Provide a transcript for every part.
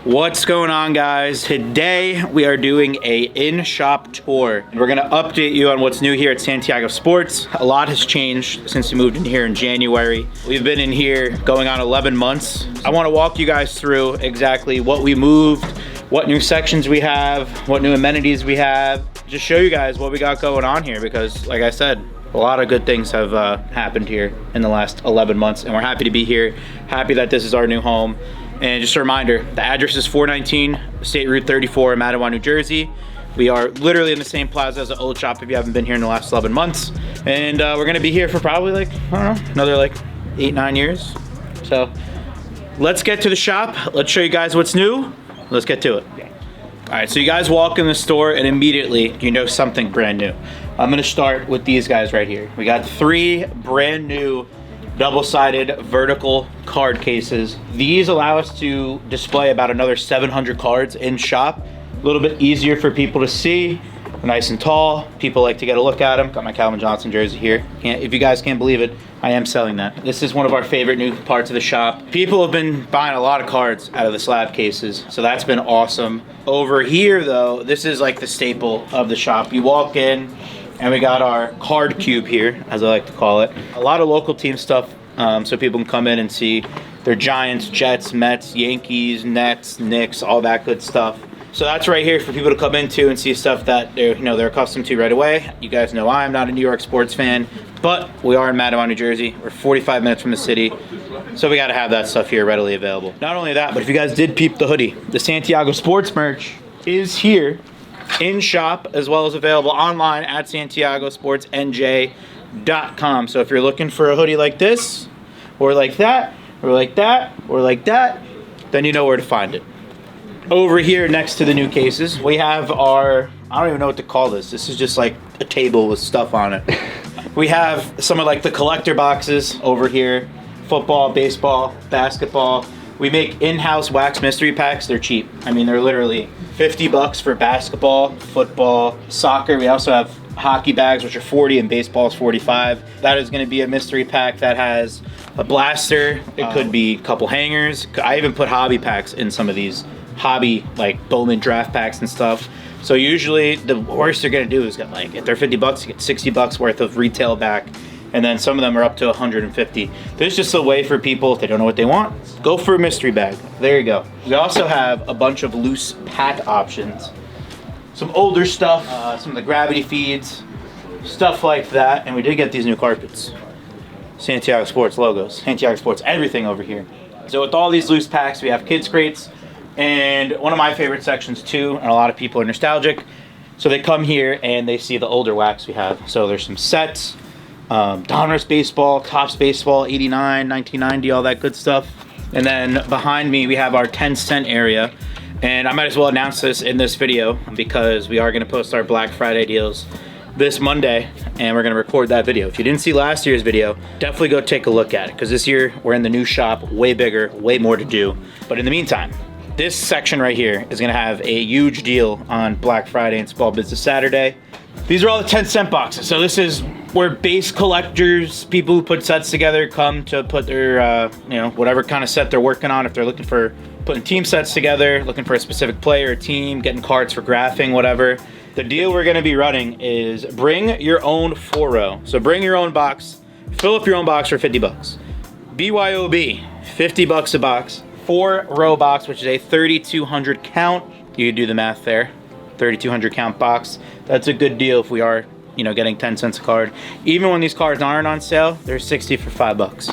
What's going on, guys? Today we are doing a in-shop tour. We're gonna update you on what's new here at Santiago Sports. A lot has changed since we moved in here in January. We've been in here going on 11 months. I wanna walk you guys through exactly what we moved, what new sections we have, what new amenities we have. Just show you guys what we got going on here because, like I said, a lot of good things have happened here in the last 11 months, and we're happy to be here. Happy that this is our new home. And just a reminder, the address is 419 State Route 34 in Mattawa, New Jersey. We are literally in the same plaza as the old shop if you haven't been here in the last 11 months. And we're gonna be here for probably like, I don't know, another like 8-9 years. So let's get to the shop. Let's show you guys what's new. Let's get to it. All right, so you guys walk in the store and immediately you know something brand new. I'm gonna start with these guys right here. We got 3 brand new double-sided vertical card cases. These allow us to display about another 700 cards in shop. A little bit easier for people to see. Nice and tall. People like to get a look at them. Got my Calvin Johnson jersey here. If you guys can't believe it, I am selling that. This is one of our favorite new parts of the shop. People have been buying a lot of cards out of the slab cases, so that's been awesome. Over here though, this is like the staple of the shop. You walk in, and we got our card cube here, as I like to call it. A lot of local team stuff, so people can come in and see their Giants, Jets, Mets, Yankees, Nets, Knicks, all that good stuff. So that's right here for people to come into and see stuff that they're accustomed to right away. You guys know I'm not a New York sports fan, but we are in Mattawa, New Jersey. We're 45 minutes from the city, so we gotta have that stuff here readily available. Not only that, but if you guys did peep the hoodie, the Santiago Sports merch is here in shop as well as available online at santiagosportsnj.com. So if you're looking for a hoodie like this, or like that, or like that, or like that, then you know where to find it. Over here next to the new cases, we have our, I don't even know what to call this. This is just like a table with stuff on it. We have some of like the collector boxes over here. Football, baseball, basketball. We make in-house wax mystery packs. They're cheap. I mean, they're literally 50 bucks for basketball, football, soccer. We also have hockey bags, which are 40, and baseball is 45. That is going to be a mystery pack that has a blaster. It could be a couple hangers. I even put hobby packs in some of these hobby, like Bowman draft packs and stuff. So usually the worst they're going to do is get like, if they're 50 bucks, you get 60 bucks worth of retail back. And then some of them are up to 150. There's just a way for people, if they don't know what they want, go for a mystery bag. There you go. We also have a bunch of loose pack options. Some older stuff, some of the gravity feeds, stuff like that. And we did get these new carpets. Santiago Sports logos, Santiago Sports, everything over here. So with all these loose packs, we have kids crates. And one of my favorite sections too, and a lot of people are nostalgic. So they come here and they see the older wax we have. So there's some sets. Donruss baseball, Topps baseball, 89, 1990, all that good stuff. And then behind me, we have our 10-cent area. And I might as well announce this in this video because we are going to post our Black Friday deals this Monday, and we're going to record that video. If you didn't see last year's video, definitely go take a look at it because this year we're in the new shop, way bigger, way more to do. But in the meantime, this section right here is going to have a huge deal on Black Friday and Small Business Saturday. These are all the 10-cent boxes. So this is where base collectors, people who put sets together, come to put their, whatever kind of set they're working on. If they're looking for putting team sets together, looking for a specific player or team, getting cards for graphing, whatever. The deal we're going to be running is bring your own 4-row. So bring your own box, fill up your own box for 50 bucks. BYOB, 50 bucks a box. 4-row box, which is a 3,200 count. You can do the math there. 3,200 count box. That's a good deal if we are, getting 10 cents a card. Even when these cards aren't on sale, they're 60 for 5 bucks.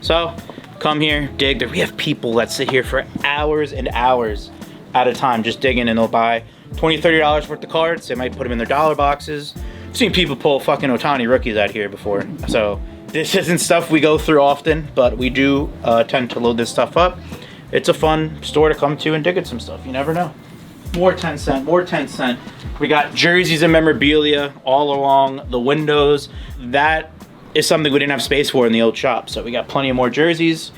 So come here, dig. We have people that sit here for hours and hours at a time just digging, and they'll buy $20, $30 worth of cards. They might put them in their dollar boxes. I've seen people pull fucking Ohtani rookies out here before. So this isn't stuff we go through often, but we do tend to load this stuff up. It's a fun store to come to and dig at some stuff. You never know. More 10 cent, more 10 cent. We got jerseys and memorabilia all along the windows. That is something we didn't have space for in the old shop. So we got plenty of more jerseys,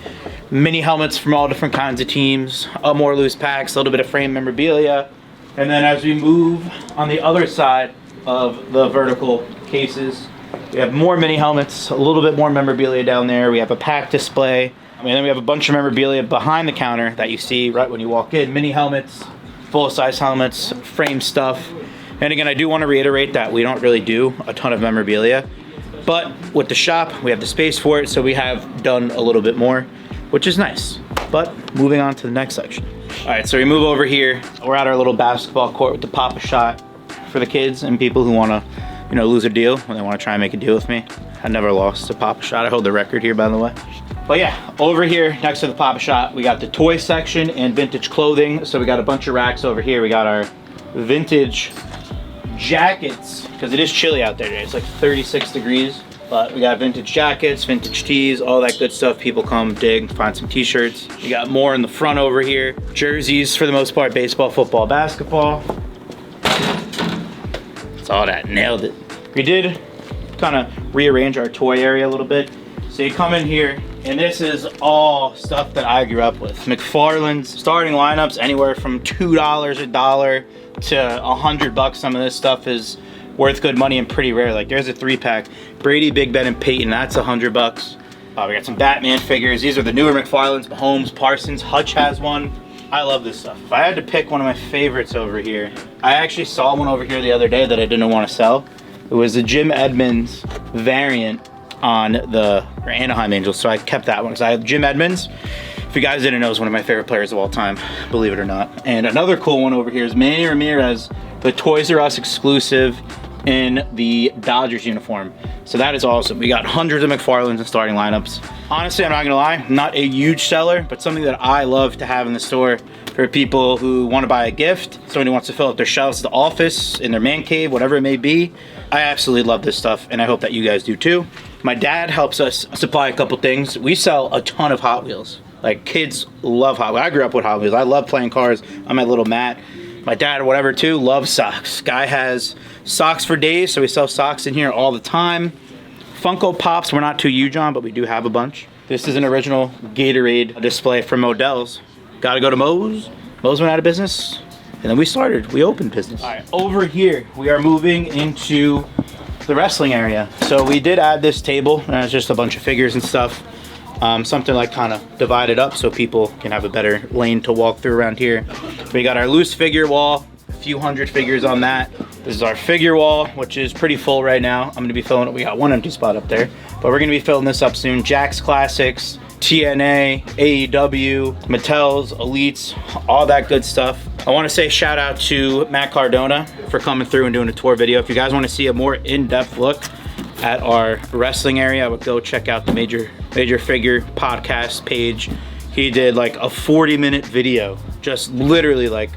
mini helmets from all different kinds of teams, more loose packs, a little bit of frame memorabilia. And then as we move on the other side of the vertical cases, we have more mini helmets, a little bit more memorabilia down there. We have a pack display. And then we have a bunch of memorabilia behind the counter that you see right when you walk in. Mini helmets, full-size helmets, frame stuff. And again, I do want to reiterate that we don't really do a ton of memorabilia. But with the shop, we have the space for it, so we have done a little bit more, which is nice. But moving on to the next section. All right, so we move over here. We're at our little basketball court with the Pop-A-Shot for the kids and people who want to, you know, lose a deal when they want to try and make a deal with me. I never lost a Pop-A-Shot. I hold the record here, by the way. But yeah, over here next to the Pop-A-Shot, we got the toy section and vintage clothing. So we got a bunch of racks over here. We got our vintage jackets, because it is chilly out there today. It's like 36 degrees. But we got vintage jackets, vintage tees, all that good stuff. People come dig, find some t-shirts. We got more in the front over here. Jerseys for the most part, baseball, football, basketball. Saw that, nailed it. We did kind of rearrange our toy area a little bit. So you come in here, and this is all stuff that I grew up with. McFarland's starting lineups, anywhere from $2, $1 to $100. Some of this stuff is worth good money and pretty rare. Like there's a 3-pack. Brady, Big Ben, and Peyton, that's $100. We got some Batman figures. These are the newer McFarland's, Mahomes, Parsons. Hutch has one. I love this stuff. If I had to pick one of my favorites over here, I actually saw one over here the other day that I didn't want to sell. It was the Jim Edmonds variant on the Anaheim Angels, so I kept that one because I have Jim Edmonds. If you guys didn't know, is one of my favorite players of all time, believe it or not. And another cool one over here is Manny Ramirez, the Toys R Us exclusive in the Dodgers uniform. So that is awesome. We got hundreds of McFarland's and starting lineups. Honestly, I'm not gonna lie, I'm not a huge seller, but something that I love to have in the store for people who want to buy a gift, somebody who wants to fill up their shelves, the office, in their man cave, whatever it may be. I absolutely love this stuff, and I hope that you guys do too. My dad helps us supply a couple things. We sell a ton of Hot Wheels. Like, kids love Hot Wheels. I grew up with Hot Wheels. I love playing cars. I'm my little Matt. My dad or whatever too loves socks. Guy has socks for days, so we sell socks in here all the time. Funko Pops, we're not too huge on, but we do have a bunch. This is an original Gatorade display from Modell's. Gotta go to Moe's. Moe's went out of business, and then we opened business. All right, over here, we are moving into the wrestling area. So we did add this table, and it's just a bunch of figures and stuff. Something like kind of divided up so people can have a better lane to walk through around here. We got our loose figure wall, a few hundred figures on that. This is our figure wall, which is pretty full right now. I'm gonna be filling it. We got one empty spot up there, but we're gonna be filling this up soon. Jack's Classics, TNA, AEW, Mattel's, Elites, all that good stuff. I want to say shout out to Matt Cardona for coming through and doing a tour video. If you guys want to see a more in-depth look at our wrestling area, I would go check out the Major Figure podcast page. He did like a 40-minute video, just literally like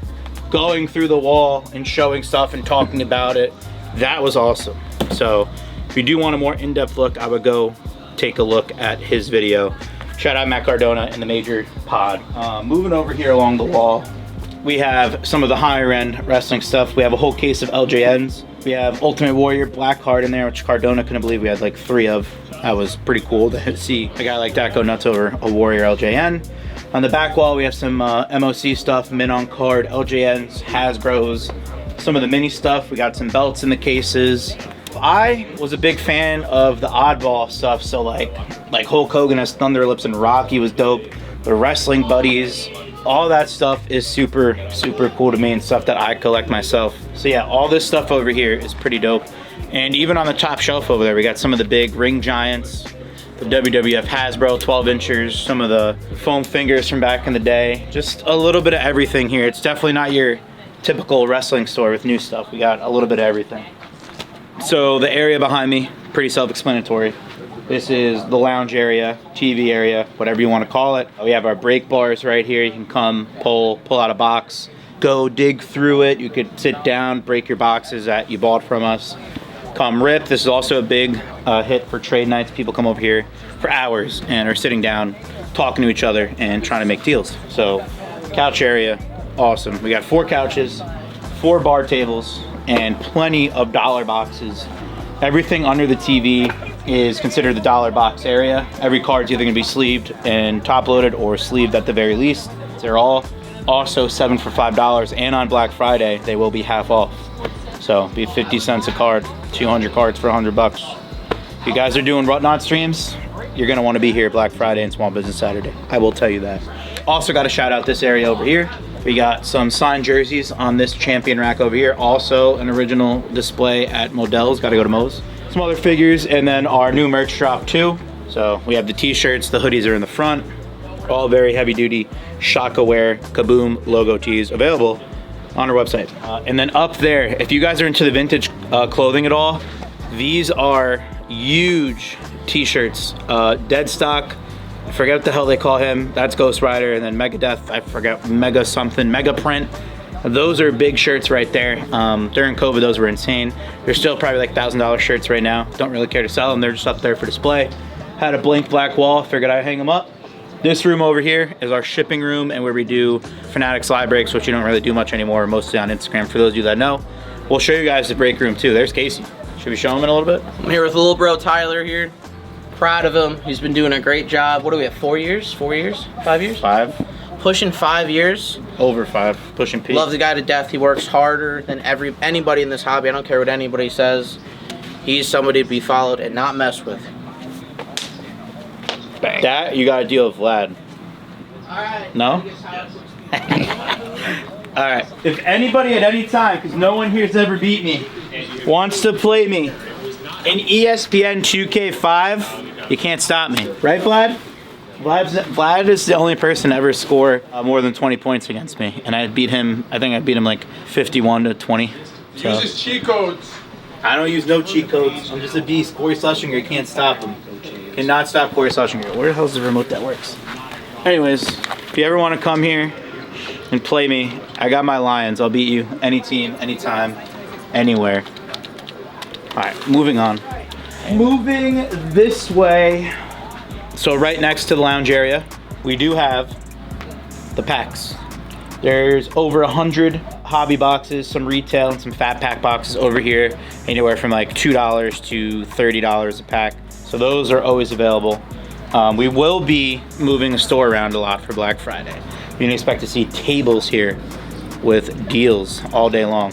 going through the wall and showing stuff and talking about it. That was awesome. So if you do want a more in-depth look, I would go take a look at his video. Shout out Matt Cardona and the Major Pod. Moving over here along the wall, we have some of the higher end wrestling stuff. We have a whole case of LJNs. We have Ultimate Warrior Black Card in there, which Cardona couldn't believe we had like 3 of. That was pretty cool to see a guy like that go nuts over a Warrior LJN. On the back wall, we have some MOC stuff, Min on card, LJNs, Hasbro's, some of the mini stuff. We got some belts in the cases. I was a big fan of the oddball stuff, so like Hulk Hogan has Thunder Lips and Rocky was dope. The Wrestling Buddies, all that stuff is super cool to me and stuff that I collect myself. So yeah, all this stuff over here is pretty dope. And even on the top shelf over there, we got some of the big ring giants, the WWF Hasbro 12-inchers, some of the foam fingers from back in the day. Just a little bit of everything here. It's definitely not your typical wrestling store with new stuff. We got a little bit of everything. So the area behind me, pretty self-explanatory. This is the lounge area, TV area, whatever you want to call it. We have our break bars right here. You can come, pull out a box, go dig through it. You could sit down, break your boxes that you bought from us. Come rip. This is also a big hit for trade nights. People come over here for hours and are sitting down, talking to each other and trying to make deals. So couch area, awesome. We got 4 couches, 4 bar tables, and plenty of dollar boxes. Everything under the TV is considered the dollar box area. Every card's either gonna be sleeved and top loaded or sleeved at the very least. They're all also 7 for $5, and on Black Friday, they will be half off. So be 50 cents a card, 200 cards for $100. If you guys are doing Whatnot streams, you're gonna wanna be here Black Friday and Small Business Saturday. I will tell you that. Also gotta shout out this area over here. We got some signed jerseys on this champion rack over here. Also an original display at Modell's, gotta go to Mo's. Some other figures, and then our new merch drop too. So we have the t-shirts, the hoodies are in the front. All very heavy duty Shaka Wear Kaboom logo tees available on our website. And then up there, if you guys are into the vintage clothing at all, these are huge t-shirts. Dead Stock, I forget what the hell they call him. That's Ghost Rider. And then Megadeth, I forget, Mega something, Mega Print. Those are big shirts right there. During COVID, those were insane. They're still probably like $1,000 shirts right now. Don't really care to sell them. They're just up there for display. Had a blank black wall, figured I'd hang them up. This room over here is our shipping room and where we do Fanatics live breaks, which you don't really do much anymore, mostly on Instagram for those of you that know. We'll show you guys the break room too. There's Casey. Should we show him in a little bit? I'm here with little bro Tyler here. Proud of him. He's been doing a great job. What do we have, 4 years? 4 years? 5 years? 5. Pushing 5 years. Over 5, pushing P. Love the guy to death. He works harder than anybody in this hobby. I don't care what anybody says. He's somebody to be followed and not messed with. Bang. That, you gotta deal with Vlad. Alright. No? Alright. If anybody at any time, because no one here's ever beat me, wants to play me in ESPN 2K5, you can't stop me. Right, Vlad? Vlad is the only person to ever score more than 20 points against me. And I beat him, I think I beat him like 51-20. So. Uses cheat codes. I don't use no cheat codes. I'm just a beast. Corey Schlesinger, can't stop him. Cannot stop Corey Schlesinger. Where the hell's the remote that works? Anyways, if you ever want to come here and play me, I got my Lions. I'll beat you any team, anytime, anywhere. Alright, moving on. Moving this way. So right next to the lounge area, we do have the packs. There's over 100 hobby boxes, some retail and some fat pack boxes over here. Anywhere from like $2 to $30 a pack. So those are always available. We will be moving the store around a lot for Black Friday. You can expect to see tables here with deals all day long.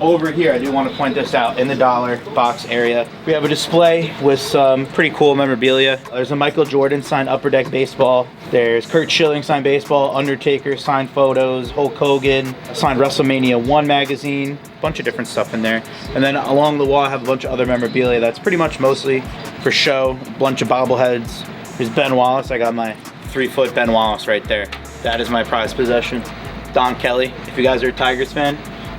Over here, I do want to point this out, in the dollar box area, we have a display with some pretty cool memorabilia. There's a Michael Jordan signed Upper Deck baseball. There's Kurt Schilling signed baseball, Undertaker signed photos, Hulk Hogan signed WrestleMania 1 magazine, bunch of different stuff in there. And then along the wall, I have a bunch of other memorabilia that's pretty much mostly for show, a bunch of bobbleheads. There's Ben Wallace. I got my 3-foot Ben Wallace right there. That is my prized possession. Don Kelly. If you guys are a Tigers fan,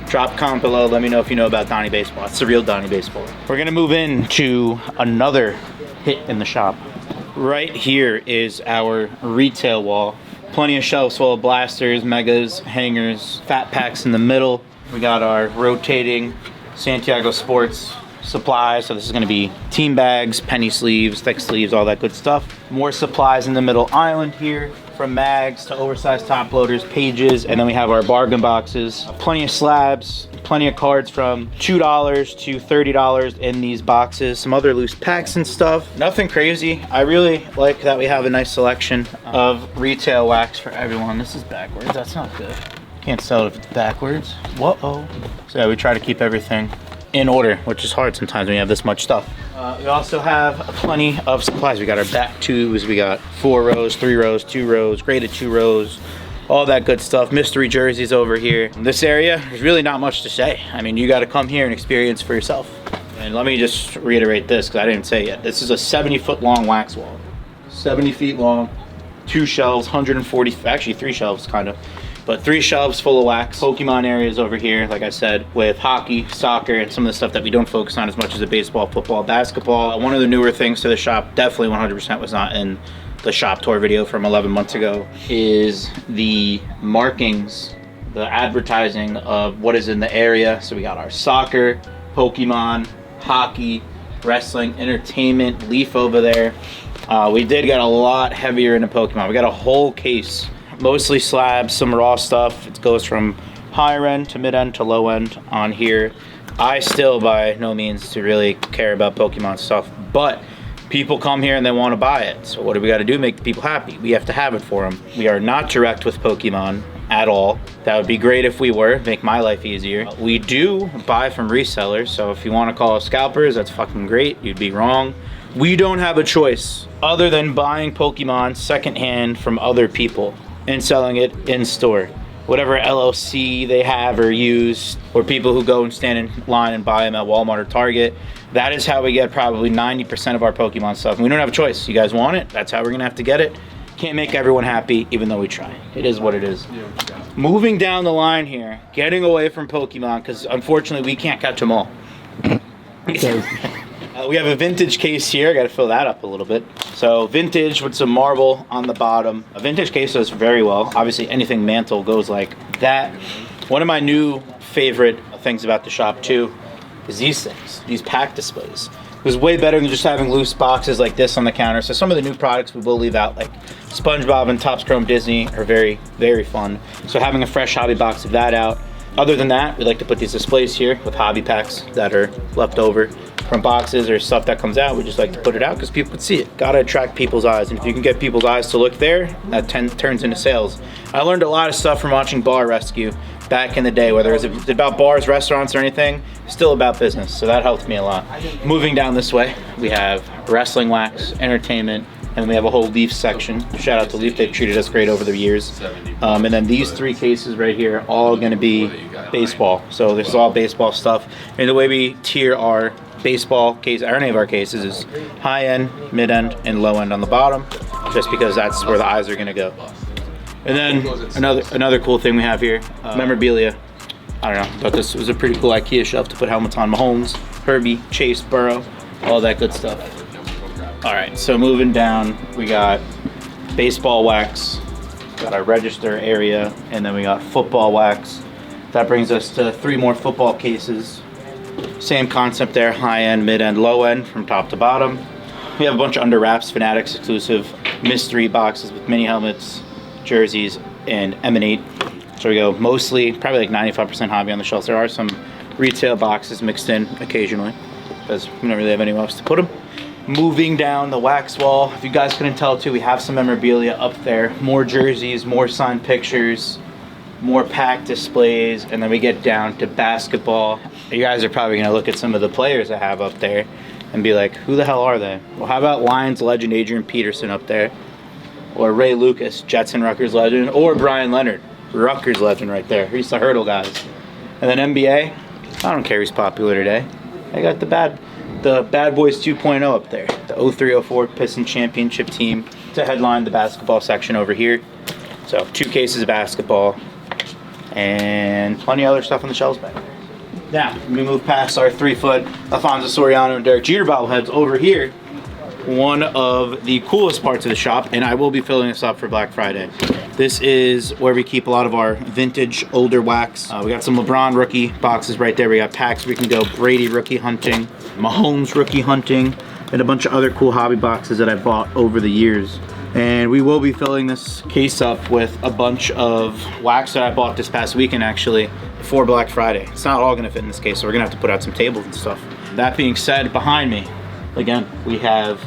drop a comment below. Let me know if you know about Donnie Baseball. It's the real Donnie Baseball. We're gonna move into another hit in the shop. Right here is our retail wall. Plenty of shelves full of blasters, megas, hangers, fat packs in the middle. We got our rotating Santiago Sports supplies. So this is gonna be team bags, penny sleeves, thick sleeves, all that good stuff. More supplies in the middle island here. From mags to oversized top loaders, pages, and then we have our bargain boxes. Plenty of slabs, plenty of cards from $2 to $30 in these boxes. Some other loose packs and stuff. Nothing crazy. I really like that we have a nice selection of retail wax for everyone. This is backwards, that's not good. Can't sell it if it's backwards. Whoa. So yeah, we try to keep everything in order, which is hard sometimes when you have this much stuff. We also have plenty of supplies. We got our back tubes, we got 4 rows, 3 rows, 2 rows, graded 2 rows, all that good stuff. Mystery jerseys over here. This area, there's really not much to say. I mean, you gotta come here and experience for yourself. And let me just reiterate this, because I didn't say it yet. This is a 70-foot long wax wall. 70 feet long, 2 shelves, 140, actually 3 shelves kind of. But 3 shelves full of wax. Pokemon areas over here, like I said, with hockey, soccer, and some of the stuff that we don't focus on as much as the baseball, football, basketball. One of the newer things to the shop, definitely 100% was not in the shop tour video from 11 months ago, is the markings, the advertising of what is in the area. So we got our soccer, Pokemon, hockey, wrestling, entertainment, Leaf over there. We did get a lot heavier into Pokemon. We got a whole case. Mostly slabs, some raw stuff. It goes from higher end to mid end to low end on here. I still by no means to really care about Pokemon stuff, but people come here and they want to buy it. So what do we got to do? Make the people happy. We have to have it for them. We are not direct with Pokemon at all. That would be great if we were, make my life easier. We do buy from resellers, so if you want to call us scalpers, that's fucking great. You'd be wrong. We don't have a choice other than buying Pokemon secondhand from other people and selling it in store. Whatever LLC they have or use, or people who go and stand in line and buy them at Walmart or Target. That is how we get probably 90% of our Pokemon stuff. And we don't have a choice. You guys want it? That's how we're gonna have to get it. Can't make everyone happy, even though we try. It is what it is. Moving down the line here, getting away from Pokemon, because unfortunately we can't catch them all. We have a vintage case here. I got to fill that up a little bit. So vintage with some marble on the bottom. A vintage case does very well. Obviously anything mantle goes like that. One of my new favorite things about the shop too is these things, these pack displays. It was way better than just having loose boxes like this on the counter. So some of the new products we will leave out, like SpongeBob and Topps Chrome Disney, are very, very fun. So having a fresh hobby box of that out. Other than that, we like to put these displays here with hobby packs that are left over from boxes or stuff that comes out. We just like to put it out because people can see it. Gotta attract people's eyes, and if you can get people's eyes to look there, that turns into sales. I learned a lot of stuff from watching Bar Rescue back in the day, whether it was about bars, restaurants, or anything, still about business, so that helped me a lot. Moving down this way, we have wrestling wax, entertainment, and we have a whole Leaf section. Shout out to Leaf, they've treated us great over the years. And then these three cases right here, all gonna be baseball. So this is all baseball stuff. And the way we tier our baseball case, or any of our cases, is high end, mid end, and low end on the bottom, just because that's where the eyes are gonna go. And then another cool thing we have here, memorabilia. I don't know, thought this was a pretty cool IKEA shelf to put helmets on. Mahomes, Herbie, Chase, Burrow, all that good stuff. All right, so moving down, we got baseball wax, got our register area, and then we got football wax. That brings us to 3 more football cases. Same concept there, high end, mid end, low end, from top to bottom. We have a bunch of under wraps, Fanatics exclusive mystery boxes with mini helmets, jerseys, and emanate. So we go mostly, probably like 95% hobby on the shelves. There are some retail boxes mixed in occasionally, because we don't really have anywhere else to put them. Moving down the wax wall, if you guys couldn't tell too, we have some memorabilia up there. More jerseys, more signed pictures, more pack displays, and then we get down to basketball. You guys are probably gonna look at some of the players I have up there and be like, who the hell are they? Well, how about Lions legend Adrian Peterson up there? Or Ray Lucas, Jets and Rutgers legend, or Brian Leonard, Rutgers legend right there. He's the hurdle guys. And then NBA, I don't care who's popular today. I got the Bad Boys 2.0 up there. The 03-04 Piston Championship team to headline the basketball section over here. So 2 cases of basketball and plenty of other stuff on the shelves back there. Now, we move past our 3-foot Alfonso Soriano and Derek Jeter bobbleheads over here. One of the coolest parts of the shop, and I will be filling this up for Black Friday. This is where we keep a lot of our vintage older wax. We got some LeBron rookie boxes right there. We got packs we can go Brady rookie hunting, Mahomes rookie hunting, and a bunch of other cool hobby boxes that I bought over the years. And we will be filling this case up with a bunch of wax that I bought this past weekend actually for Black Friday. It's not all gonna fit in this case, so we're gonna have to put out some tables and stuff. That being said, behind me, again, we have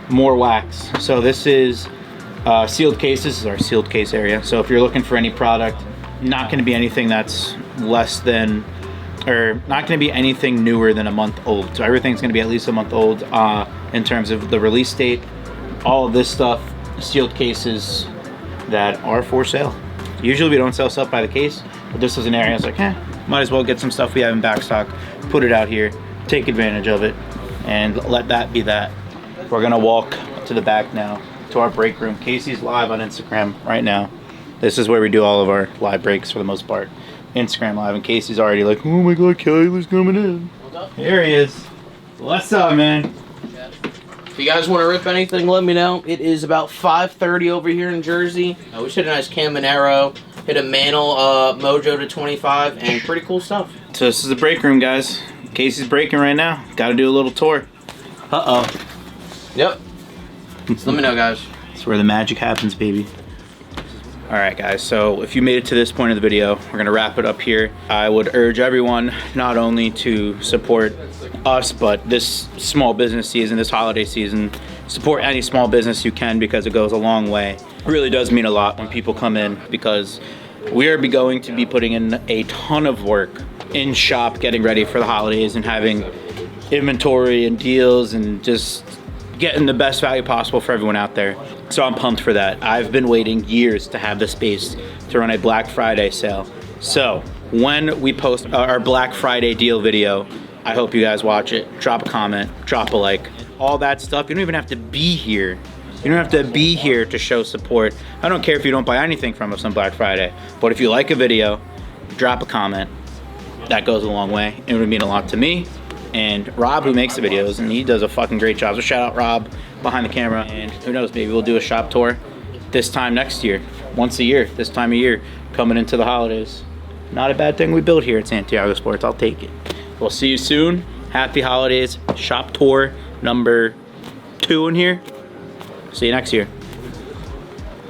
more wax. So this is sealed cases. This is our sealed case area. So if you're looking for any product, not gonna be anything that's less than, or not gonna be anything newer than a month old. So everything's gonna be at least a month old in terms of the release date. All of this stuff, sealed cases that are for sale. Usually we don't sell stuff by the case, but this was an area I was like, might as well get some stuff we have in back stock, put it out here, take advantage of it, and let that be that. We're gonna walk to the back now to our break room. Casey's live on Instagram right now. This is where we do all of our live breaks for the most part. Instagram live, and Casey's already like, oh my god, Kyler's coming in. Here he is. What's up, man? If you guys want to rip anything, let me know. It is about 5:30 over here in Jersey. We just hit a nice Caminero, hit a Mantle Mojo to 25, and pretty cool stuff. So this is the break room, guys. Casey's breaking right now. Got to do a little tour. Uh-oh. Yep. So let me know, guys. That's where the magic happens, baby. All right, guys, so if you made it to this point of the video, we're gonna wrap it up here. I would urge everyone not only to support us, but this small business season, this holiday season, support any small business you can, because it goes a long way. It really does mean a lot when people come in, because we are going to be putting in a ton of work in shop, getting ready for the holidays and having inventory and deals and just getting the best value possible for everyone out there. So I'm pumped for that. I've been waiting years to have the space to run a Black Friday sale. So when we post our Black Friday deal video, I hope you guys watch it. Drop a comment, drop a like, all that stuff. You don't even have to be here. You don't have to be here to show support. I don't care if you don't buy anything from us on Black Friday, but if you like a video, drop a comment. That goes a long way. It would mean a lot to me and Rob, who makes the videos, and he does a fucking great job. So shout out Rob behind the camera, and who knows, maybe we'll do a shop tour this time next year, once a year, this time of year, coming into the holidays. Not a bad thing we built here at Santiago Sports. I'll take it. We'll see you soon. Happy holidays. Shop tour number 2 in here. See you next year.